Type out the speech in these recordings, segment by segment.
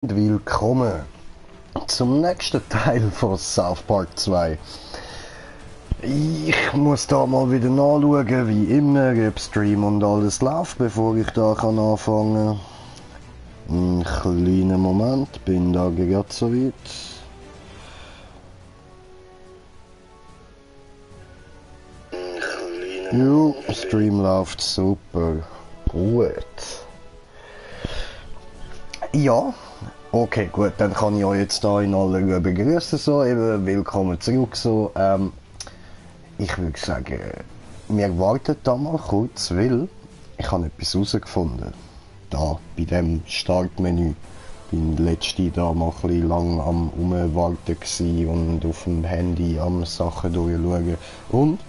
Willkommen zum nächsten Teil von South Park 2. Ich muss da mal wieder nachschauen, wie immer, ob Stream und alles läuft, bevor ich da anfangen kann. Einen kleinen Moment, bin da gerade so weit. Jo, Stream läuft super. Gut. Ja. Okay, gut, dann kann ich euch jetzt da in aller Ruhe begrüßen, so, eben, willkommen zurück, so, ich würde sagen, wir warten da mal kurz, weil ich habe etwas herausgefunden, da, bei dem Startmenü, bin letzte da mal ein bisschen lang am Umwarten gsi und auf dem Handy am Sachen durchschauen, und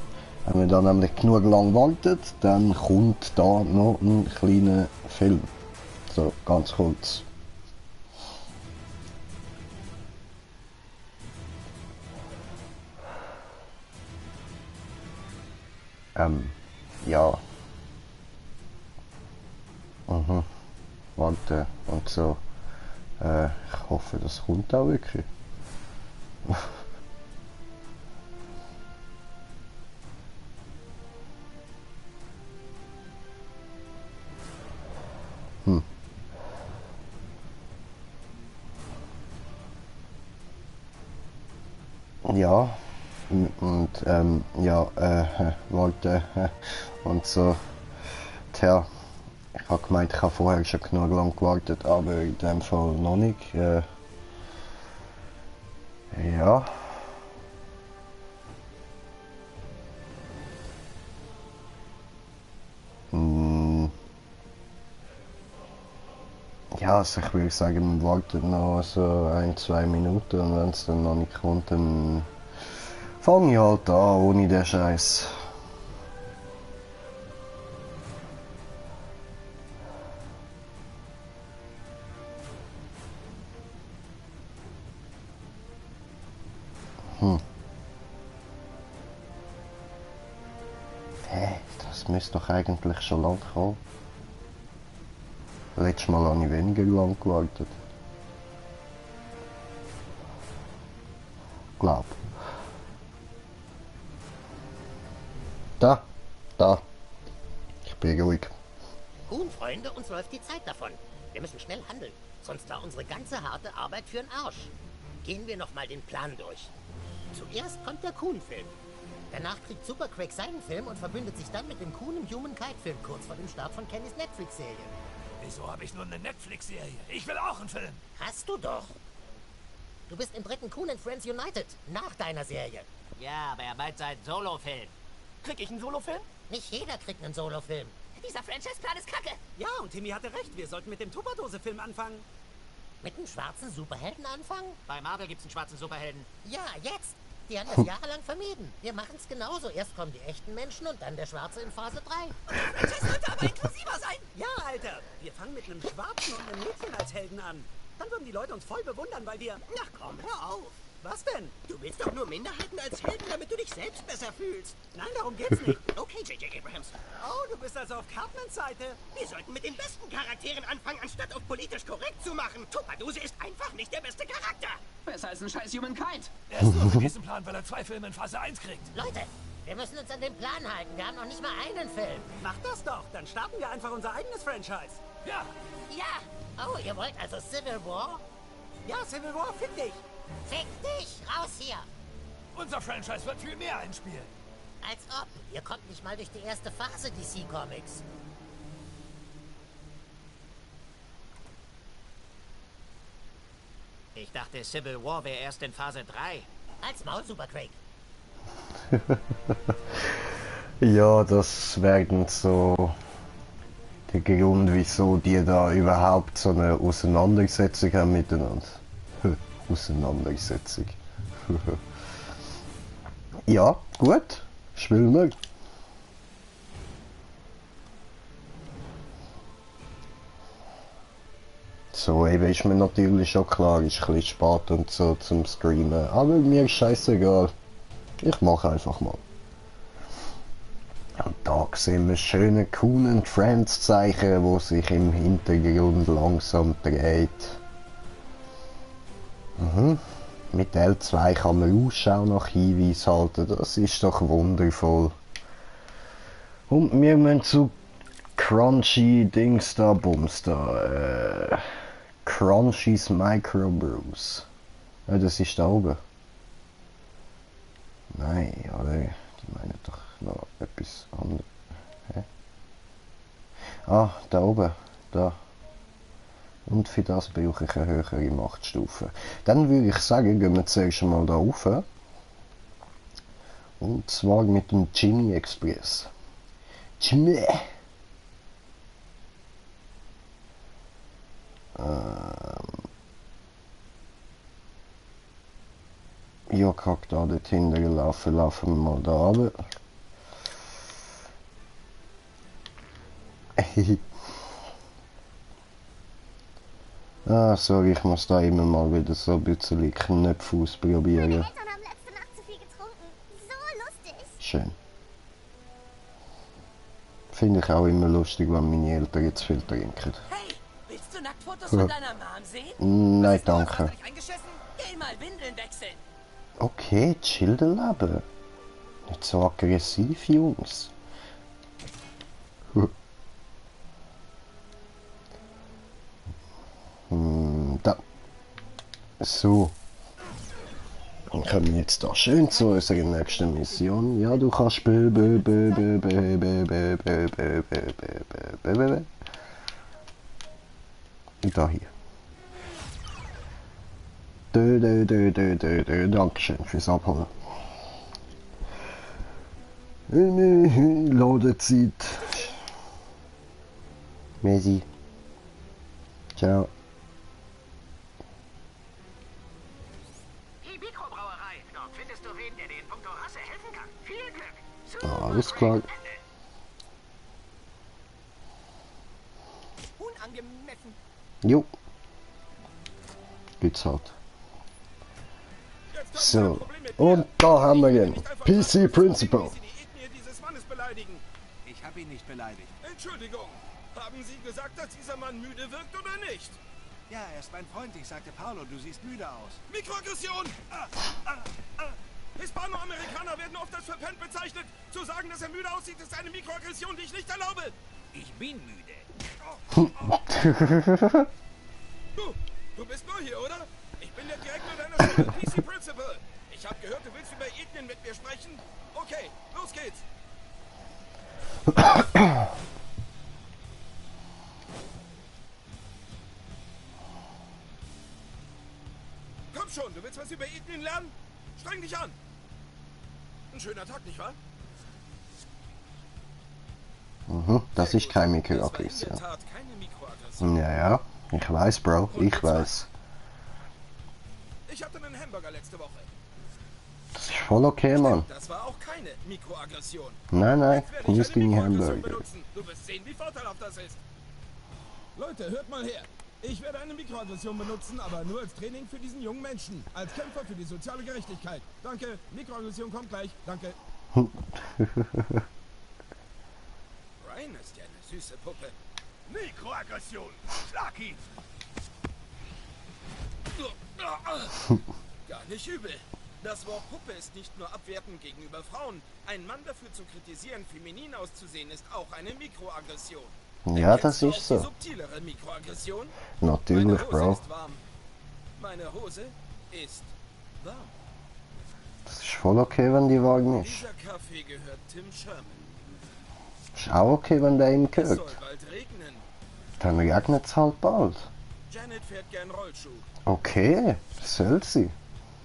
wenn man dann nämlich genug lang wartet, dann kommt da noch ein kleiner Film, so, ganz kurz. Ja. Warte und so. Ich hoffe, das kommt auch wirklich. Ja. Und, ja, warte. Und so. Tja. Ich habe gemeint, ich habe vorher schon genug lang gewartet, aber in dem Fall noch nicht. Ja. Ja, also ich würde sagen, wir warten noch so 1-2 Minuten und wenn es dann noch nicht kommt, dann fange ich halt an, ohne den Scheiß. Das müsste doch eigentlich schon lang kommen. Letztes Mal habe ich weniger lang gewartet. Glaub. Da. Ich bin ruhig. Freunde, uns läuft die Zeit davon. Wir müssen schnell handeln, sonst war unsere ganze harte Arbeit für den Arsch. Gehen wir nochmal den Plan durch. Zuerst kommt der Kuhn-Film. Danach kriegt Super Craig seinen Film und verbündet sich dann mit dem Kuhn im Human Kite-Film kurz vor dem Start von Kennys Netflix-Serie. Wieso habe ich nur eine Netflix-Serie? Ich will auch einen Film. Hast du doch. Du bist im dritten Kuhn in Friends United, nach deiner Serie. Ja, aber er meint seinen Solo-Film. Krieg ich einen Solo-Film? Nicht jeder kriegt einen Solo-Film. Dieser Franchise-Plan ist kacke. Ja, und Timmy hatte recht. Wir sollten mit dem Tupperdose-Film anfangen. Mit einem schwarzen Superhelden anfangen? Bei Marvel gibt's einen schwarzen Superhelden. Ja, jetzt. Die haben das jahrelang vermieden. Wir machen es genauso. Erst kommen die echten Menschen und dann der Schwarze in Phase 3. Das sollte aber inklusiver sein. Ja, Alter. Wir fangen mit einem Schwarzen und einem Mädchen als Helden an. Dann würden die Leute uns voll bewundern, weil wir... Ach komm, hör auf. Was denn? Du willst doch nur Minderheiten als Helden, damit du dich selbst besser fühlst. Nein, darum geht's nicht. Okay, J.J. Abrams. Oh, du bist also auf Cartmans Seite. Wir sollten mit den besten Charakteren anfangen, anstatt auf politisch korrekt zu machen. Tuppadose ist einfach nicht der beste Charakter. Besser als ein scheiß Human Kite. Er ist nur für diesen Plan, weil er 2 Filme in Phase 1 kriegt. Leute, wir müssen uns an den Plan halten. Wir haben noch nicht mal einen Film. Mach das doch. Dann starten wir einfach unser eigenes Franchise. Ja, Ja. Oh, ihr wollt also Civil War? Ja, Civil War, fick dich. Fick dich, raus hier. unser Franchise wird viel mehr einspielen. Als ob. Ihr kommt nicht mal durch die erste Phase DC Comics. Ich dachte, Civil War wäre erst in Phase 3. Als Maul, Super Craig. Ja, das wäre dann so der Grund, wieso die da überhaupt so eine Auseinandersetzung haben miteinander. Auseinandersetzung. Ja, gut. Spielen wir. So, eben ist mir natürlich schon klar, ist ein bisschen spät und so zum Streamen. Aber mir ist scheißegal. Ich mache einfach mal. Und da sehen wir schöne Kuhn & Friends Zeichen, wo sich im Hintergrund langsam dreht. Mit L2 kann man Ausschau nach Hinweis halten, das ist doch wundervoll. Und wir müssen zu Crunchy Dings da, Bums da, Crunchy's Microbrews. Ja, das ist da oben. Nein, oder? Die meinen doch noch etwas anderes. Hä? Ah, da oben, da. Und für das brauche ich eine höhere Machtstufe. Dann würde ich sagen, gehen wir zuerst mal da rauf. Und zwar mit dem Jimmy Express. Jimmy! Ja, kack da dort hinten laufen wir mal da runter. Ah, sorry, ich muss da immer mal wieder so ein bisschen Knöpfe ausprobieren. Meine Eltern haben letzte Nacht zu viel getrunken. So lustig. Schön. Finde ich auch immer lustig, wenn meine Eltern jetzt viel trinken. Hey, willst du Nacktfotos von deiner Mom sehen? Nein, danke. Hast du dich eingeschissen? Geh mal Windeln wechseln. Okay, Childenleben. Nicht so aggressiv, Jungs. Da. So. Dann kommen wir jetzt da schön zu unserer nächsten Mission. Ja, du kannst da hier. Dankeschön fürs Abholen. Ladezeit. Messi. Ciao. Die Mikrobrauerei. Dort findest du wen, der dir in puncto Rasse helfen kann. Viel Glück. Alles klar. Unangemessen. Jo. Geht's halt. So. Und da haben wir ihn. PC Principal. Ich habe ihn nicht beleidigt. Entschuldigung, haben Sie gesagt, dass dieser Mann müde wirkt oder nicht? Ja, er ist mein Freund. Ich sagte, Paolo, du siehst müde aus. Mikroaggression! Hispanoamerikaner werden oft als verpennt bezeichnet. Zu sagen, dass er müde aussieht, ist eine Mikroaggression, die ich nicht erlaube. Ich bin müde. Du bist neu hier, oder? Ich bin der Direktor deiner Schule, PC Principal. Ich habe gehört, du willst über Ethnien mit mir sprechen. Okay, los geht's. Komm schon, du willst was über Ethnien lernen? Streng dich an. Ein schöner Tag, nicht wahr? Das ist keine Das war in der Mikroaggression. Tat keine Mikroaggression. Ja, ja. Ich weiß, Bro. Ich weiß. Ich hatte einen Hamburger letzte Woche. Das ist voll okay, Mann. Das war auch keine Mikroaggression. Nein, Jetzt werde wo ich ist eine deine Mikroaggression Hamburger? benutzen. Du wirst sehen, wie vorteilhaft das ist. Leute, hört mal her. Ich werde eine Mikroaggression benutzen, aber nur als Training für diesen jungen Menschen. Als Kämpfer für die soziale Gerechtigkeit. Danke. Mikroaggression kommt gleich. Danke. Ryan ist ja eine süße Puppe. Mikroaggression. Schlag ihn. Gar nicht übel. Das Wort Puppe ist nicht nur abwertend gegenüber Frauen. Ein Mann dafür zu kritisieren, feminin auszusehen, ist auch eine Mikroaggression. Ja, das Kennst du ist auch die so. subtilere Mikroaggression? Natürlich, Meine Hose Bro. ist warm. Meine Hose ist warm. Das ist voll okay, wenn die warm ist. Dieser Kaffee gehört Tim Sherman. Ist auch okay, wenn der ihm Es gehört. soll bald regnen. Dann regnet es halt bald. Janet fährt gern Rollschuh. Okay, soll sie.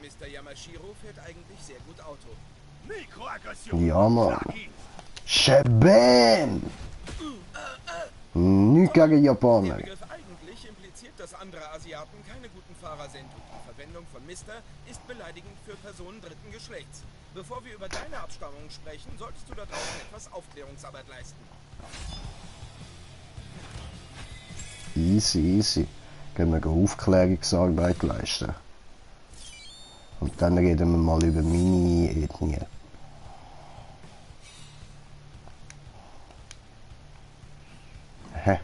Mr. Yamashiro fährt eigentlich sehr gut Auto. Mikroaggression. Ja, Mann. Schlag ihn. Shebam! Nicht gegen Der Japaner. Begriff eigentlich impliziert, dass andere Asiaten keine guten Fahrer sind. Und die Verwendung von Mister ist beleidigend für Personen dritten Geschlechts. Bevor wir über deine Abstammung sprechen, solltest du da draußen etwas Aufklärungsarbeit leisten. Easy, easy. Gehen wir Aufklärungsarbeit leisten. Und dann reden wir mal über meine Ethnie. Hä?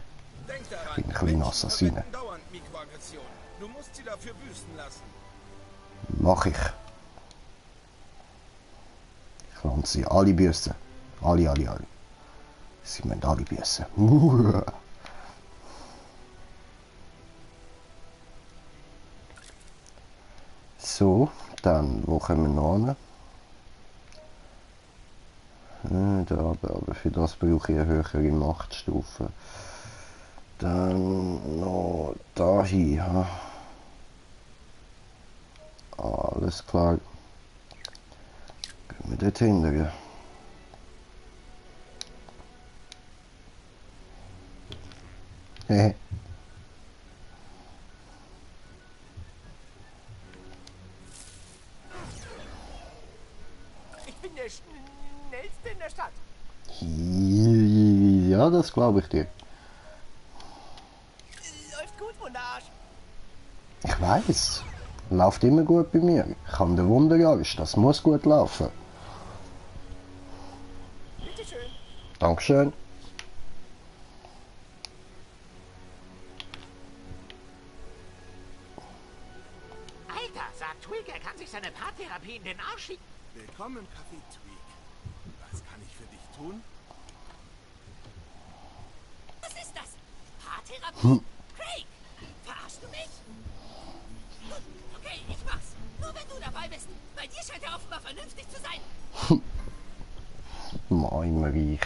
Denk daran, bin ein kleiner Menschen Assassine. verwenden dauernd Mikroaggression. Du musst sie dafür büßen lassen. Mach ich. Ich lasse sie alle büssen. Alle. Sie müssen alle büssen. So, dann, wo kommen wir noch hin? Da, aber für das brauche ich eine höhere Machtstufe. Dann noch da hin. Alles klar. Gehen wir dort hinten. Hehe. Ich bin der schnellste in der Stadt. Ja, das glaube ich dir. Läuft gut, Wunderarsch. Ich weiß. Läuft immer gut bei mir. Ich habe den Wunderarsch. Das muss gut laufen. Bitteschön. Dankeschön. Alter, sagt Tweak, er kann sich seine Paartherapie in den Arsch schieben. Willkommen im Café Tweak. Was kann ich für dich tun? Was ist das? Paartherapie? Craig, verarschst du mich? Okay, ich mach's. Nur wenn du dabei bist. Bei dir scheint er offenbar vernünftig zu sein. Mein Reich.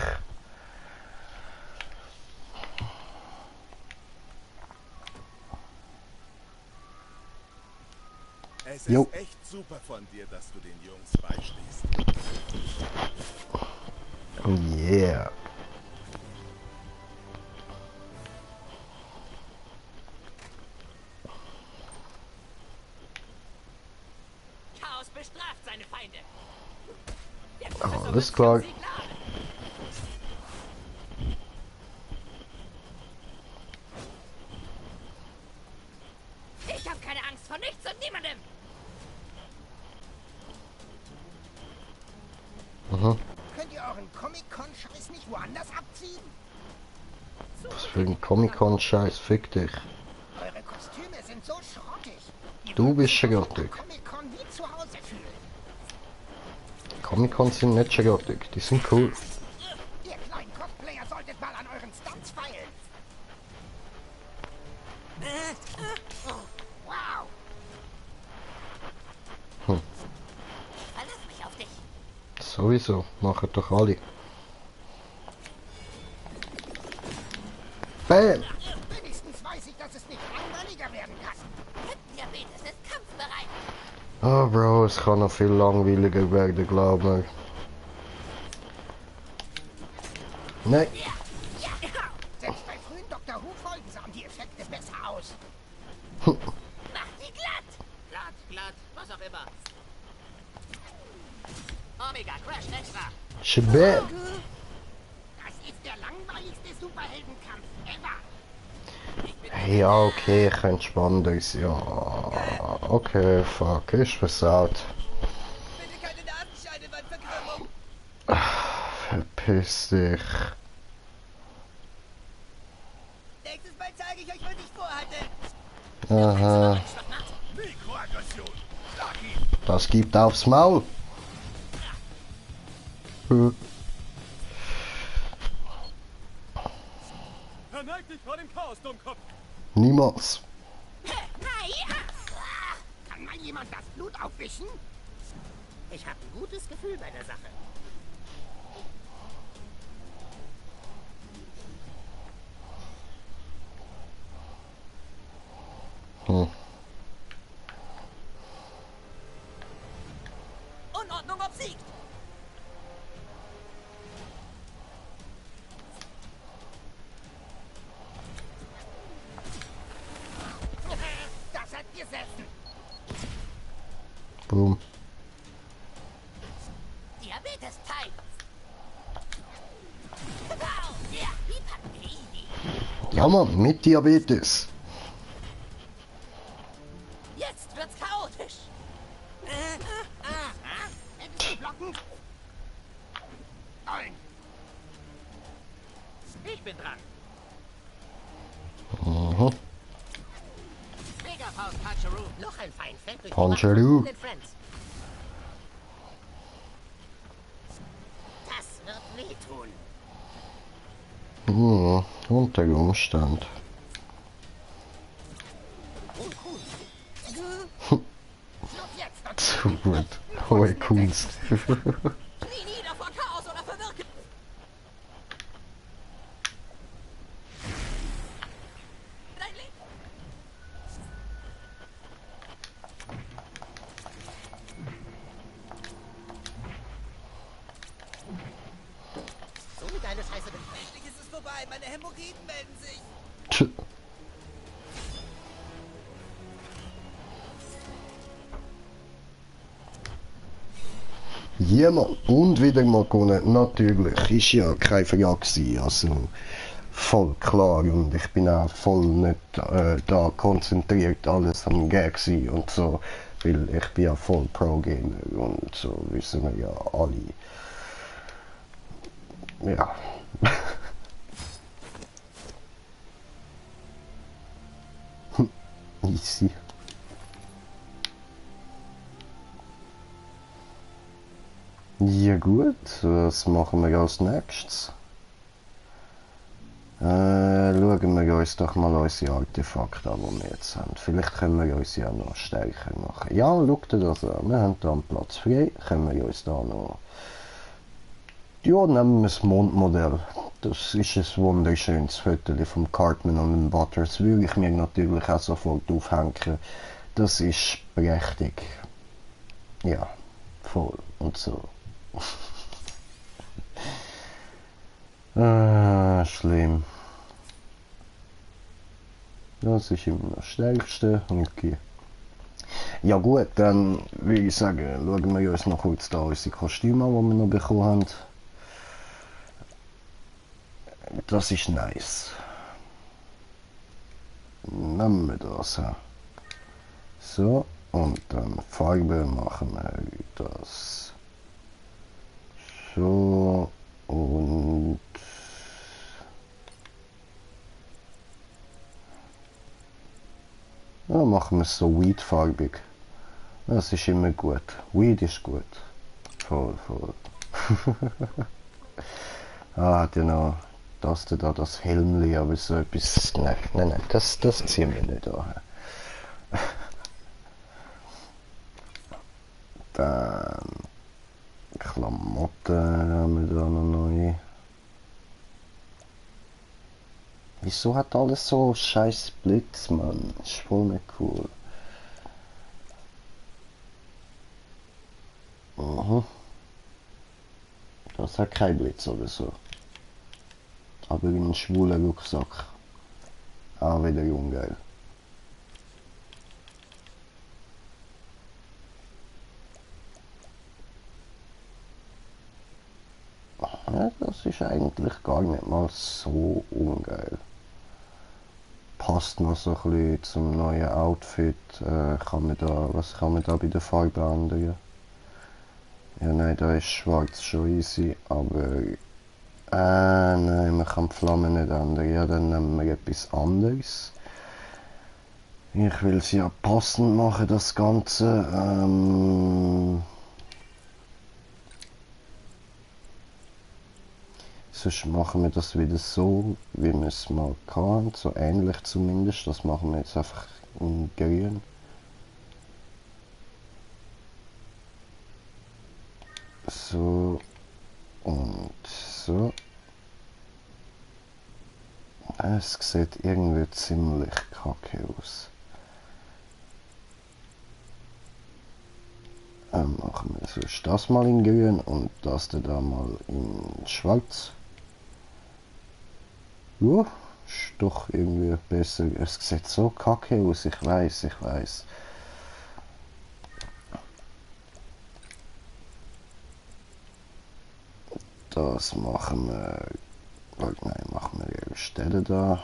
Es Jo. ist echt super von dir, dass du den Jungs beistehst. Yeah. Chaos bestraft seine Feinde. Alles klar. Ich habe keine Angst vor nichts und niemandem. Könnt ihr euren Comic-Con-Scheiß nicht woanders abziehen? Was für ein Comic-Con-Scheiß, fick dich. Eure Kostüme sind so schrottig. Ihr Du würdet bist euch auf schrottig. Comic-Con wie zu Hause fühlen. Comic-Cons sind nicht schrottig, die sind cool. Ihr kleinen Cosplayer solltet mal an euren Stunts feilen. Wow. Verlass mich auf dich. Sowieso, machen doch alle. Bam! Wenigstens weiß ich, dass es nicht langweiliger werden kann. Diabetes ist kampfbereit. Oh Bro, es kann noch viel langweiliger werden, glaub mir. Nein. Ja, selbst bei frühen Dr. Who-Folgen sahen die Effekte besser aus. Mach sie glatt. Glatt, was auch immer. Omega, Crash extra. Shabam! Das ist der langweiligste Superheldenkampf ever. Ja, okay, könnte spannender sein. Ja, okay, fuck, ist versaut. Bitte keine Nasenscheidewandverkrümmung. Verpiss dich. Nächstes Mal zeige ich euch, was ich vorhatte. Aha, Mikroaggression. Schlag ihn. das gibt aufs Maul. Verneig dich vor dem Chaos, Dummkopf. Niemals. Kann mal jemand das Blut aufwischen? Ich habe ein gutes Gefühl bei der Sache. Unordnung obsiegt. Das hat gesessen. Boom. Diabetes-Time. Wow, ja, die packen wir easy. Ja Mann, mit Diabetes. Jetzt wird's chaotisch. Hättest du blocken? Nein. Ich bin dran. Mhm. Mega Haus Patcheroo. Noch ein Feind fällt durch die Puncheroo. Macht von den Friends. Das wird wehtun. Unter Umstand. Schluss jetzt. Zu gut. Hohe Kunst. Knie nieder vor Chaos oder verwirke. Dein Leben. So eine geile Scheiße. Endlich ist es vorbei. Meine Hämorrhoiden melden sich. Tsch. Ja, Mann. Und wieder mal gewonnen. Natürlich. Ist ja kein Verjagd gewesen. Also voll klar. Und ich bin auch voll nicht da konzentriert alles am Gag gewesen und so. Weil ich bin ja voll Pro-Gamer und so wissen wir ja alle. Ja. Easy. Ja gut, was machen wir als nächstes? Schauen wir uns doch mal unsere Artefakte an, die wir jetzt haben. Vielleicht können wir uns ja noch stärker machen. Ja, schau dir das an. Wir haben hier einen Platz frei. Können wir uns da noch... Ja, nehmen wir das Mondmodell. Das ist ein wunderschönes Foto vom Cartman und dem Butter. Das würde ich mir natürlich auch sofort aufhängen. Das ist prächtig. Ja, voll und so. Schlimm. Das ist immer das Stärkste. Okay. Ja gut, dann würde ich sagen, schauen wir uns noch kurz da unsere Kostüme an, die wir noch bekommen haben. Das ist nice. Nehmen wir das. So, und dann Farbe machen wir das. So, und... Ja, machen wir es so weedfarbig. Das ist immer gut. Weed ist gut. Voll, voll. Hat ja noch das Helmli, aber so etwas. Nein, das ziehen wir nicht an. Dann Klamotten haben wir da noch neu. Wieso hat alles so scheiß Blitz, Mann? Ist voll nicht cool. Das hat kein Blitz oder so. Aber wie ein schwuler Rucksack. Auch wieder ungeil. Ja, das ist eigentlich gar nicht mal so ungeil. Passt noch so ein bisschen zum neuen Outfit. Was kann man da bei der Farbe ändern? Ja, nein, da ist schwarz schon easy, aber... nein, man kann die Flamme nicht ändern. Ja, dann nehmen wir etwas anderes. Ich will es ja passend machen, das Ganze. Sonst machen wir das wieder so, wie wir es mal hatten, so ähnlich zumindest. Das machen wir jetzt einfach in grün. So und so. Es sieht irgendwie ziemlich kacke aus. Machen wir sonst das mal in grün und das da mal in schwarz. Ja, ist doch irgendwie besser. Es sieht so kacke aus, ich weiß. Das machen wir. Nein, machen wir ihre Stelle da.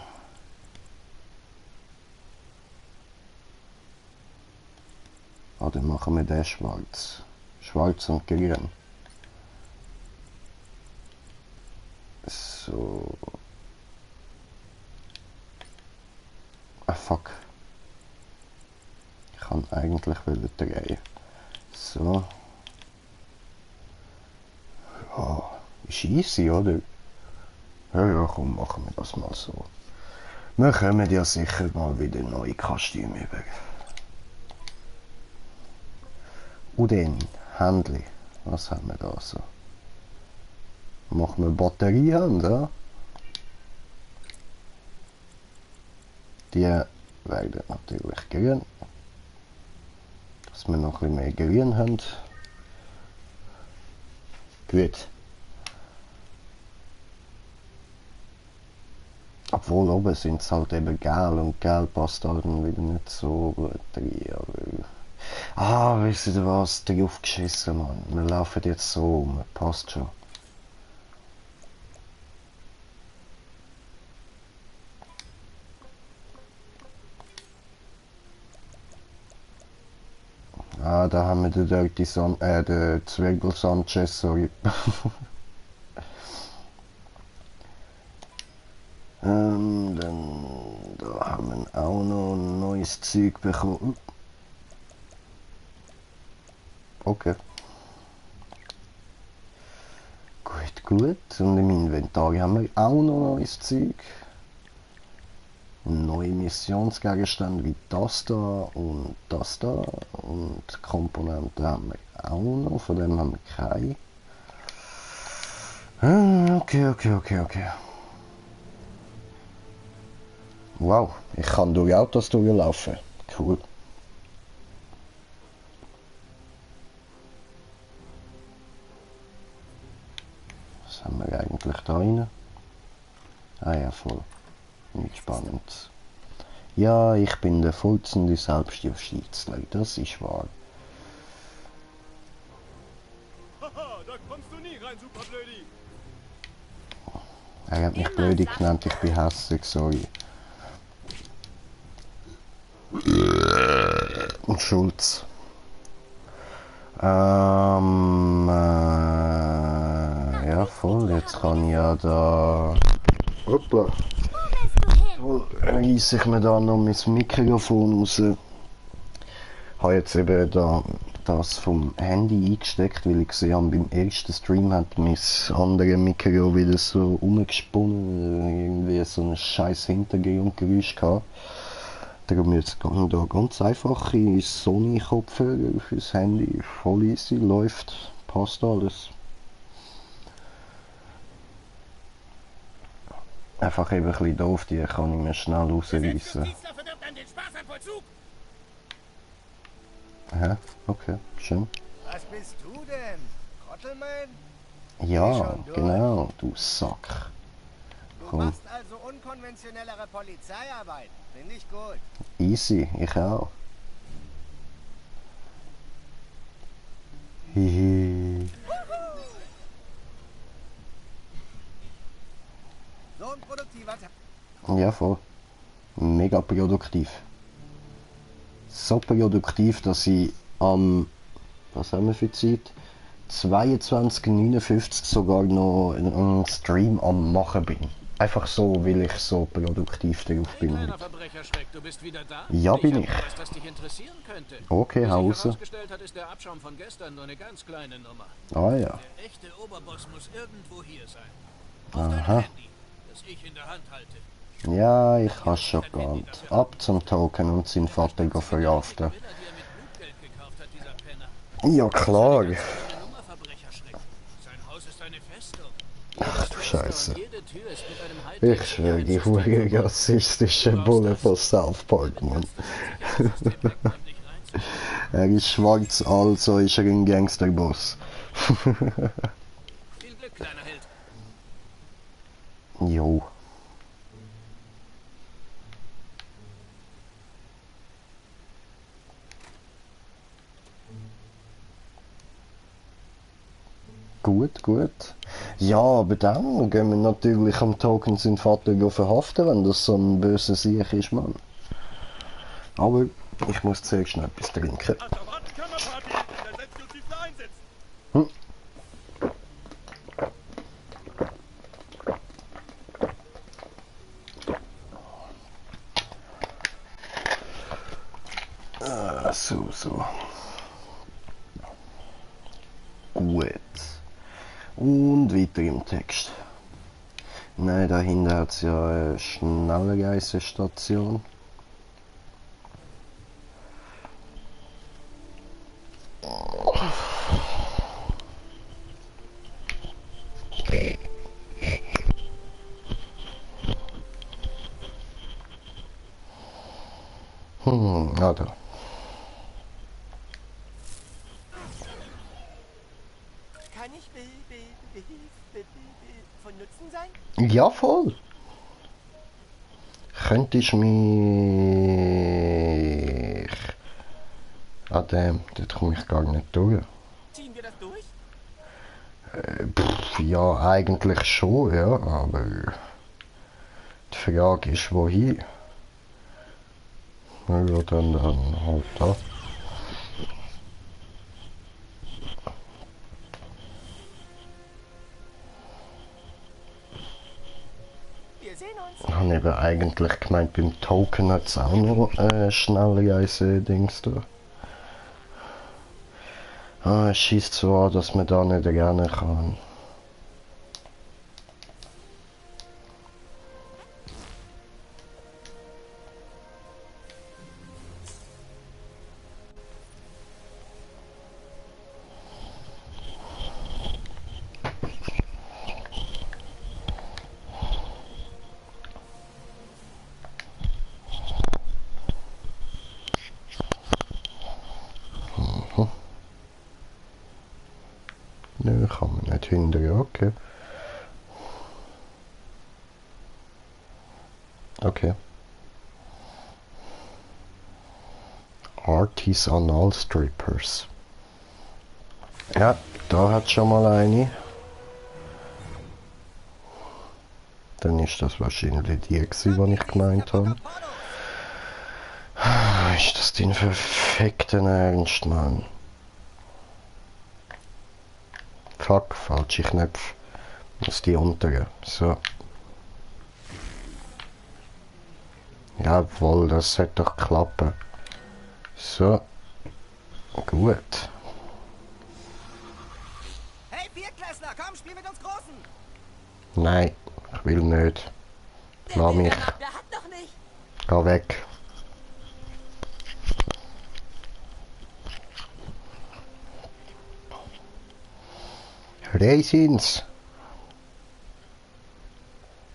Oder machen wir den schwarz. Schwarz und grün. So. Ah, fuck. kann eigentlich drehen. So. Ja, ist easy, oder? Ja, komm, machen wir das mal so. Wir kommen ja sicher mal wieder neue Kostüme über. Und dann, Händchen. Was haben wir da so? Machen wir Batteriehand, ja? Die werden natürlich grün. Dass wir noch ein bisschen mehr grün haben. Gut. Obwohl oben sind es halt eben gel und gel passt halt wieder nicht so gut rein. Ah, wisst ihr was? Drauf geschissen, Mann. Wir laufen jetzt so um. Passt schon. Ah, da haben wir den Dirty den Zwirbel Sanchez, sorry. Dann da haben wir auch noch ein neues Zeug bekommen. Okay. Gut. Und im Inventar haben wir auch noch neues Zeug. Neue Missionsgegenstände wie das da und das da. Und Komponenten haben wir auch noch, von dem haben wir keine. Okay. Wow, ich kann durch Autos durchlaufen. Cool. Was haben wir eigentlich da rein? Ah ja, voll. Nicht spannend. Ja, ich bin der vollzende Selbstjustizler, das ist wahr. Haha, da kommst du nie rein, super Blödi. Er hat mich Blödi genannt, ich bin hässlich, sorry. Und Schulz. Ja voll, jetzt kann ich ja da... Hoppla. Voll reisse ich mir da noch mein Mikrofon raus. Ich habe jetzt eben da das vom Handy eingesteckt, weil ich gesehen habe, beim ersten Stream hat mein anderes Mikro wieder so umgesponnen, irgendwie so ein scheiß Hintergrundgeräusch gehabt. Darum jetzt da ganz einfache Sony-Kopfhörer fürs Handy, voll easy, läuft, passt alles. Einfach eben ein bisschen doof, die kann ich mir schnell rausreißen. Hä? Okay, schön. Was bist du denn? Trottelmann? Ja, genau, du Sack. Du machst also unkonventionellere Polizeiarbeit. Finde ich gut. Easy, ich auch. Hihi. So ein produktiver Tag. Ja, voll. Mega produktiv. So produktiv, dass ich am, was haben wir für Zeit? 22:59 sogar noch einen Stream am machen bin. Einfach so, weil ich so produktiv darauf bin. Du bist wieder da? Ja, bin ich. Was, das dich interessieren könnte. Okay, Hause. Herausgestellt hat, ist der Abschaum von gestern nur eine ganz kleine Nummer. Ah ja. Der echte Oberboss muss irgendwo hier sein. Aha. Dein Handy, das ich in der Hand halte. Ja, ich hab's schon geahnt. Ab zum Token und seinen Vater verhaften. Ja, klar. Ach du Scheiße. Ich schwöre, die hure rassistische Bulle von South Park, Mann. Er ist schwarz, also ist er ein Gangsterboss. Viel Glück, kleiner Held. Jo. Gut. Ja, aber dann gehen wir natürlich am Token seinen Vater verhaften, wenn das so ein böser Sieg ist, Mann. Aber ich muss zuerst noch etwas trinken. So. so. Gut. Und weiter im Text. Nein, dahinter hat es ja eine Schnellreisestation. Da. Kann ich von Nutzen sein? Ja, voll. Könntest mich... Ah, dort komme ich gar nicht durch. Ziehen wir das durch? Ja, eigentlich schon, ja, aber... Die Frage ist, wohin? Na ja, dann halt da. Wir sehen uns. Ich habe eben eigentlich gemeint, beim Token hat es auch noch Schnellreise-Dings da. Ah, es schießt so an, dass man da nicht rennen kann. Nö, kann man nicht hindern, okay. Okay. Artisanal Strippers. Ja, da hat schon mal eine. Dann ist das wahrscheinlich die gewesen, die ich gemeint habe. Ist das dein verfickten Ernst, Mann? Fuck, falsche Knöpfe. Muss die unteren. So. Jawohl, das sollte doch klappen. So. Gut. Hey, Viertklässler, komm, spiel mit uns Großen! Nein, ich will nicht. Lass mich. Der hat doch nicht. Geh weg. Raisins.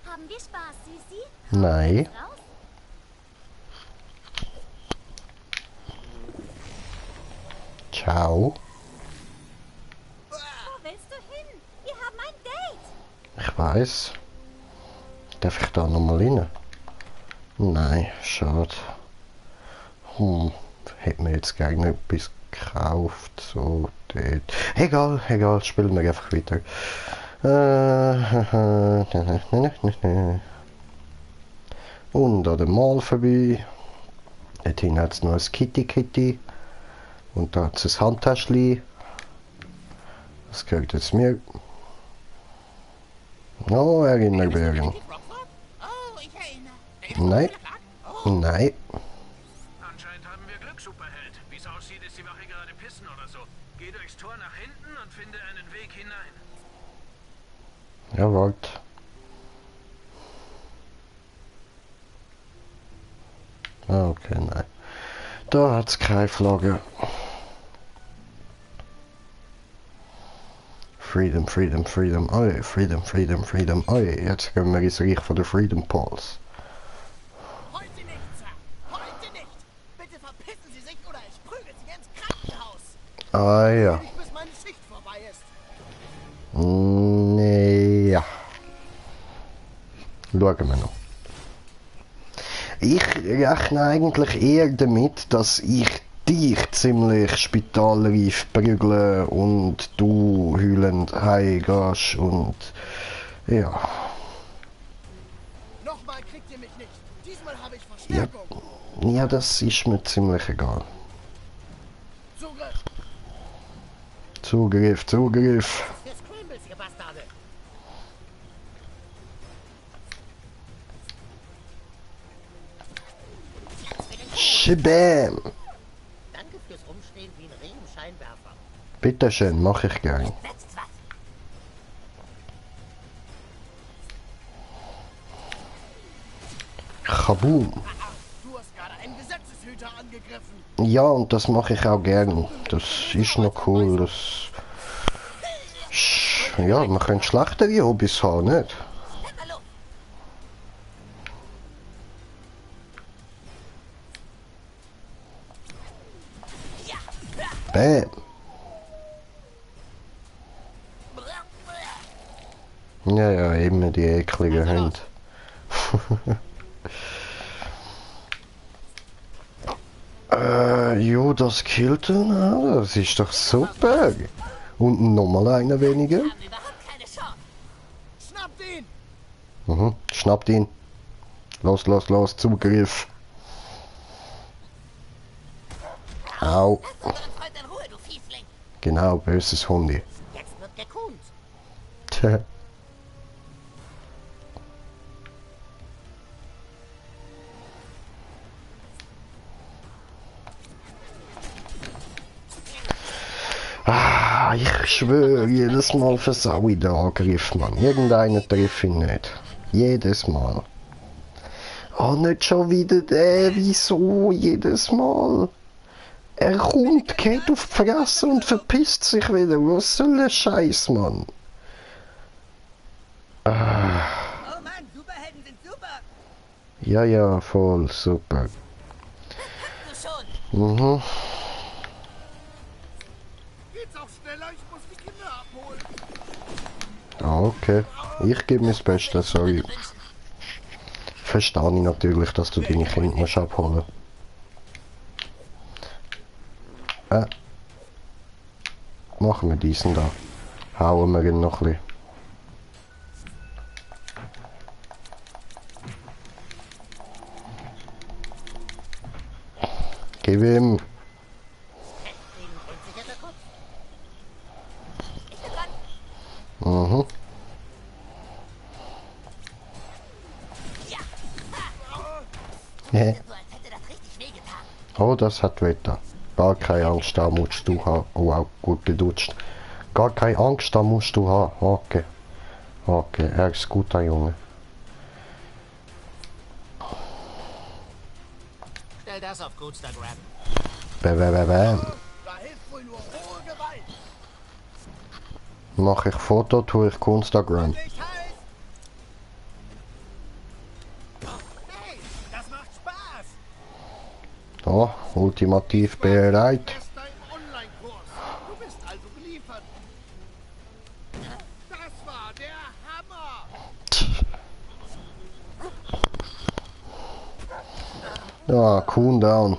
Haben wir Spaß, Süßi? Nein. Raus? Ciao. Wo willst du hin? Wir haben ein Date. Ich weiß. Darf ich da nochmal rein? Nein, schade. Hätte mir jetzt gerne etwas gekauft. So, dort. Egal, egal, spielen wir einfach weiter. Und an dem Mall vorbei. Dort hinten hat es noch ein Kitty. Und da hat es ein Handtäschchen. Das gehört jetzt mir. Oh, Erinnerung. Oh, ich erinnere. Nein. Nein. Anscheinend haben wir Glück, Superheld. Wie es aussieht, ist die Wache gerade pissen oder so. Geh durchs Tor nach hinten und finde einen Weg hinein. Ja, warte. Okay, nein. Da hat es keine Flagge. Freedom. Oi, Freedom. Oi, jetzt gehen wir ins Reich von der Freedom Pulse. Heute nicht, Sir. Heute nicht. Bitte verpissen Sie sich oder ich prügel Sie ins Krankenhaus. Ah ja. Nicht, bis meine Schicht vorbei ist. Nee, ja. Schauen wir noch. Ich rechne eigentlich eher damit, dass ich dich ziemlich spitalreif prügle und du heulend heimgehst und ja. Nochmal kriegt ihr mich nicht. Diesmal habe ich Verstärkung. Ja, das ist mir ziemlich egal. Zugriff. Zugriff. Für Scrambles, ihr Bastarde. Shabam. Danke fürs rumstehen wie ein Reh im Scheinwerfer. Bitteschön, mach ich gern. Setzt was. Kaboom. Du hast gerade einen Gesetzeshüter angegriffen. Ja, und das mache ich auch gern. Das ist noch cool. Das... Ja, man könnte schlechtere Hobbys haben, nicht? Hallo. Bäm. Ja, ja, immer die ekligen Hunde. Jo, das killt ihn, das ist doch super. Und nochmal einer weniger. Wir haben überhaupt keine Chance. Schnappt ihn! Mhm, schnappt ihn. Los, los, los, Zugriff. Au. Lass unseren Freund in Ruhe, du Fiesling. Genau, böses Hundi. Jetzt wird gekunt. Tja. Ah, ich schwöre, jedes Mal versau ich den Angriff, Mann. Irgendeinen treffe ich nicht. Jedes Mal. Oh, nicht schon wieder der. Wieso? Jedes Mal. Er kommt, geht auf die Fresse und verpisst sich wieder. Was soll der Scheiß, Mann? Ah. Oh Mann, Superhelden sind super. Ja, ja, voll, super. Du schon. Mhm. Geht's auch schneller? Ich muss die Kinder abholen. Ah, okay. Ich gebe mir das Beste, sorry. Verstehe ich natürlich, dass du deine Kinder musst abholen. Machen wir diesen da. Hauen wir ihn noch ein bisschen. Gib ihm. Den unsicher der Kopf. Ich bin dran. Mhm. Ja. Ja. So, als hätte das richtig wehgetan. Oh, das hat Wetter. Gar keine Angst, da musst du haben. Oh, auch gut gedutscht. Gar keine Angst, da musst du haben. Okay. Okay, er ist guter Junge. Stell das auf Instagram. Bam. Da hilft wohl nur hohe Gewalt. Mach ich Foto, tue ich Instagram. Ich heiß. Hey, das macht Spaß. Oh, ultimativ bereit. Bester im Online-Kurs. Du bist also geliefert. Das war der Hammer. Ja, cool down.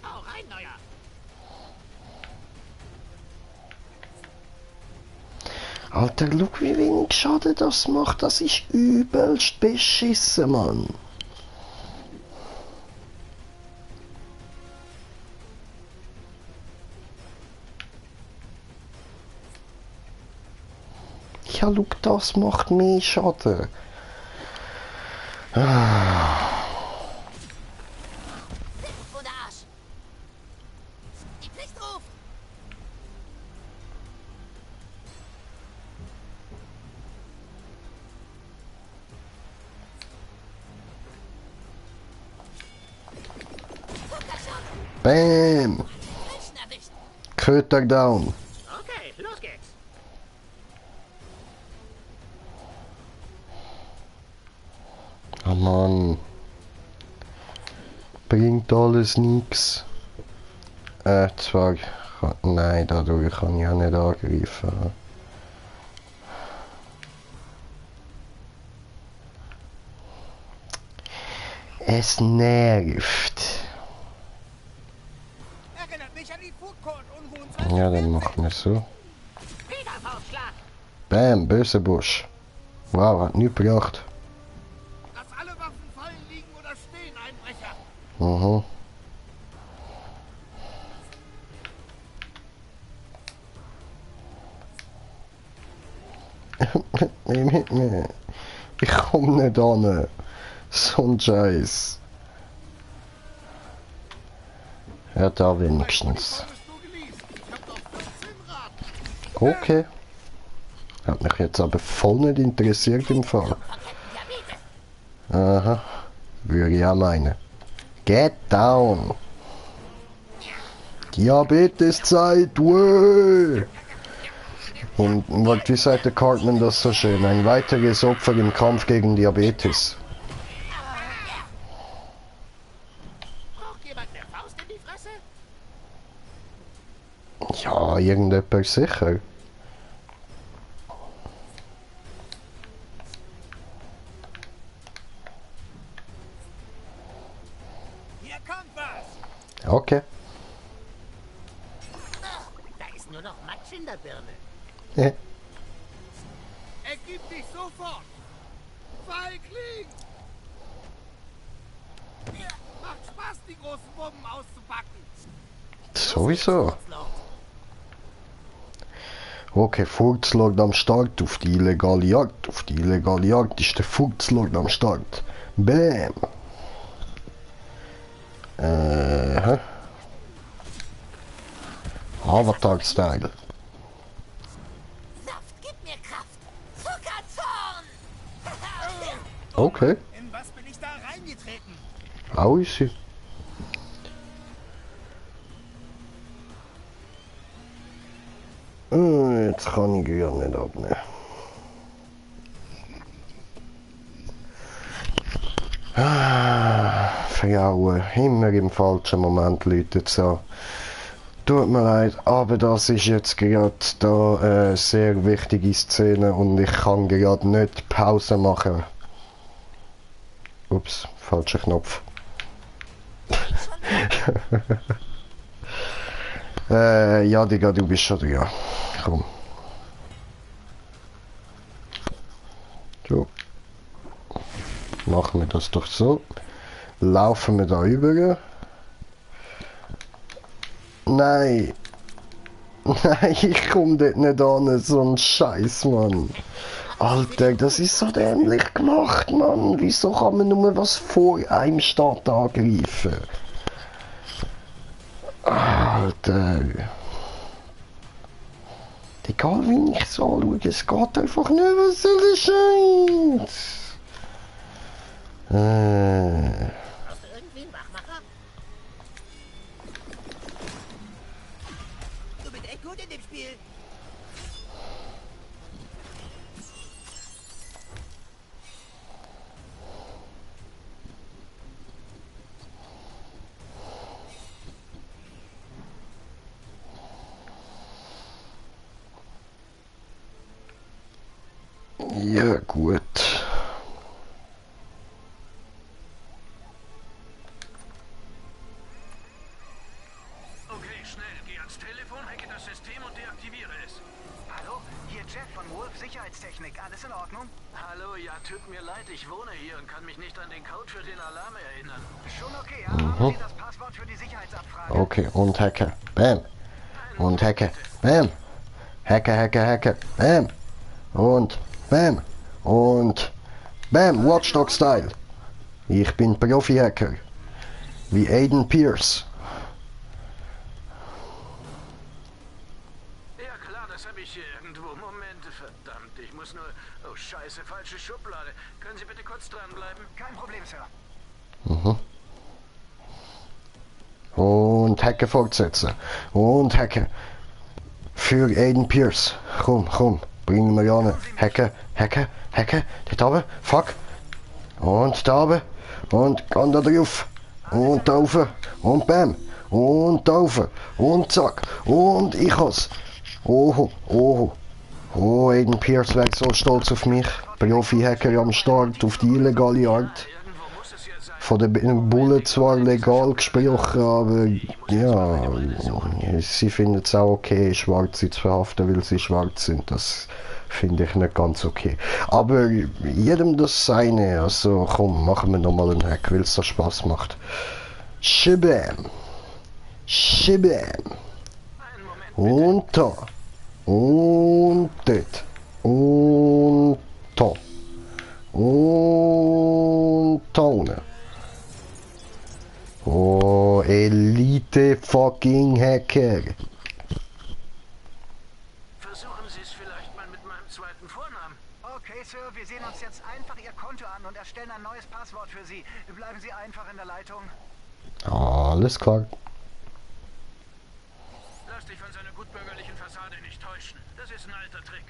Hau rein, Neuer. Alter, schau, wie wenig Schaden das macht. Das ist übelst beschissen, Mann. Ja, schau, das macht mehr Schaden. Wo der Arsch? Die Pflicht ruft. Bam! Menschen erwischt. Köter down. Okay, los geht's. Oh Mann. Bringt alles nix. Zwar... Nein, dadurch kann ich auch nicht angreifen. Es nervt. Erinnert mich an die Food Court Unruhen. Ja, dann machen wir so. Wieder Faustschlag. Bam, böse Busch. Wow, hat nichts gebracht. Lass alle Waffen fallen liegen oder stehen, Einbrecher. Mhm. Ich komm nicht an. So ein Scheiß. Ja, da wenigstens. Okay. Hat mich jetzt aber voll nicht interessiert im Fall. Aha. Würde ich auch meinen. Get down! Diabeteszeit, wuh! Und wie sagt der Cartman das so schön? Ein weiteres Opfer im Kampf gegen Diabetes. Ja, irgendjemand sicher. Hier kommt was! Okay. Da ist nur noch Matsch in der Birne. Ja. Ergib dich sofort! Feigling! Macht Spaß, die großen Bomben auszupacken! Sowieso. Okay, Furzlord am Start auf die illegale Jagd. Auf die illegale Jagd ist der Furzlord am Start. Bam! Avatar-Style. Saft, gib mir Kraft. Zuckerzorn. Okay. In was bin ich da reingetreten? Auch ist sie. Jetzt kann ich ja nicht abnehmen. Frauen, immer im falschen Moment läutet es an. Tut mir leid, aber das ist jetzt gerade da eine sehr wichtige Szene und ich kann gerade nicht Pause machen. Ups, falscher Knopf. Ja, Digga, du bist schon dran. Komm. So. Machen wir das doch so. Laufen wir da rüber. Nein. Nein, ich komm dort nicht an, so ein Scheiß, Mann. Alter, das ist so dämlich gemacht, Mann. Wieso kann man nur was vor einem Stadt angreifen? Alter. Egal wie ich es anschaue, es geht einfach nicht, was soll der Scheiß? Brauchst du irgendwie einen Wachmacher? Du bist echt gut in dem Spiel. Ja, gut. Okay, schnell. Geh ans Telefon, hacke das System und deaktiviere es. Hallo, hier Jeff von Wolf Sicherheitstechnik. Alles in Ordnung? Hallo, ja, tut mir leid, ich wohne hier und kann mich nicht an den Code für den Alarm erinnern. Schon okay, ja. Haben Sie das Passwort für die Sicherheitsabfrage? Okay, und Hacke. Bam. Und Hacke. Bam. Hacke, Hacke, Hacke. Bam. Und Bam. Und Bam. Watchdog-Style. Ich bin Profi-Hacker. Wie Aiden Pierce. Ja klar, das habe ich hier irgendwo. Moment, verdammt, ich muss nur... Oh scheiße, falsche Schublade. Können Sie bitte kurz dranbleiben? Kein Problem, Sir. Und Hacke fortsetzen. Und Hacke. Für Aiden Pierce. Komm, komm. Bring mir an. Hacke, Hacke, Hacke. Dort oben. Fuck. Und da oben. Und kann da drauf. Und da rauf. Und bam. Und da rauf. Und zack. Und ich has. Oh, oh. Oh, Aiden Pierce wäre so stolz auf mich. Profi-Hacker am Start auf die illegale Art. Irgendwo muss es ja sein. Von den Bullen zwar legal gesprochen, aber ja, sie finden es auch okay, Schwarze zu verhaften, weil sie schwarz sind. Das finde ich nicht ganz okay. Aber jedem das seine. Also komm, machen wir nochmal einen Hack, weil es so Spaß macht. Shibam. Shibam. Und da. Und dort. Und da. Und da unten. Oh, Elite fucking Hacker. Versuchen Sie es vielleicht mal mit meinem zweiten Vornamen. Okay, Sir, wir sehen uns jetzt einfach Ihr Konto an und erstellen ein neues Passwort für Sie. Bleiben Sie einfach in der Leitung. Alles klar. Lass dich von seiner gutbürgerlichen Fassade nicht täuschen. Das ist ein alter Trick.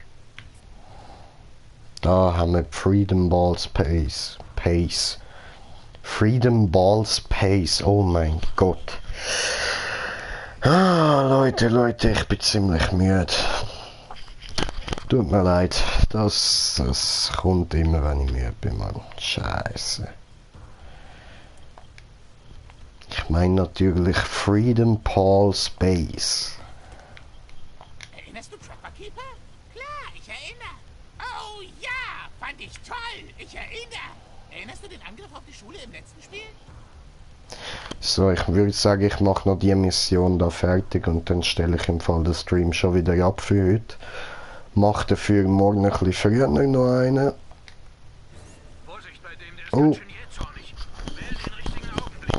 Da haben wir Freedom Balls Pace. Freedom Balls Pace. Oh mein Gott. Leute, ich bin ziemlich müde. Tut mir leid. Das kommt immer, wenn ich müde bin, Mann. Scheiße. Ich meine natürlich Freedom Ball Space. Erinnerst du Trapper Keeper? Klar, ich erinnere. Oh ja, fand ich toll. Ich erinnere. Erinnerst du den Angriff auf die Schule im letzten Spiel? So, ich würde sagen, ich mache noch die Mission da fertig und dann stelle ich im Fall den Stream schon wieder ab für heute. Mach dafür morgen ein bisschen früher noch einen. Vorsicht bei dem, der ist ganz schön jähzornig. Wähl den richtigen Augenblick.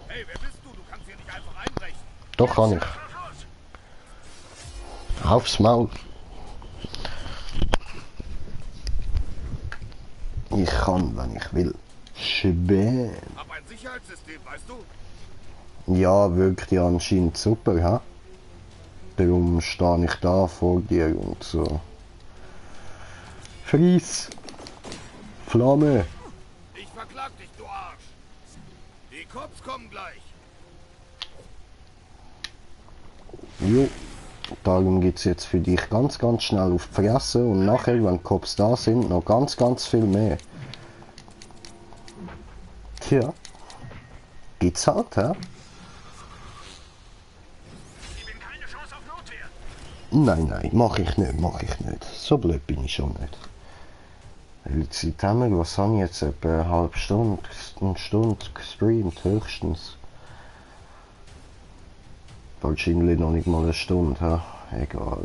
Hey, wer bist du? Du kannst hier nicht einfach einbrechen. Doch kann ich. Aufs Maul. Ich kann, wenn ich will. Schön. Hab ein Sicherheitssystem, weißt du? Ja, wirkt ja anscheinend super, hä? Darum stehe ich da vor dir und so. Fries! Flamme! Ich verklag dich, du Arsch. Die Cops kommen gleich. Jo. Darum gibt's jetzt für dich ganz schnell auf die Fresse und nachher, wenn die Cops da sind, noch ganz viel mehr. Tja. Gibt's halt, hä? Nein, mach ich nicht. So blöd bin ich schon nicht. Wie Zeit haben wir? Was habe ich jetzt? Etwa eine halbe Stunde, eine Stunde gestreamt, höchstens. Wahrscheinlich noch nicht mal eine Stunde, ha? Egal.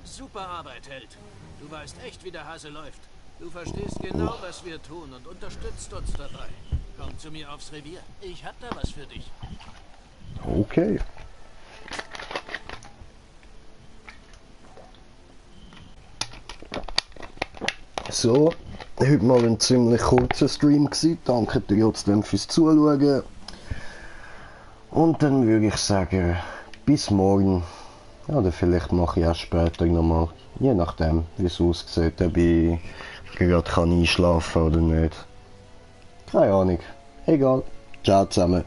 Super Arbeit, Held. Du weißt echt, wie der Hase läuft. Du verstehst genau, was wir tun und unterstützt uns dabei. Komm zu mir aufs Revier. Ich hab da was für dich. Okay. So, heute mal ein ziemlich kurzer Stream gewesen. Danke dir trotzdem fürs Zuschauen. Und dann würde ich sagen, bis morgen. Oder vielleicht mache ich auch später nochmal. Je nachdem, wie es aussieht, ob ich gerade einschlafen kann oder nicht. Keine Ahnung. Egal. Ciao zusammen.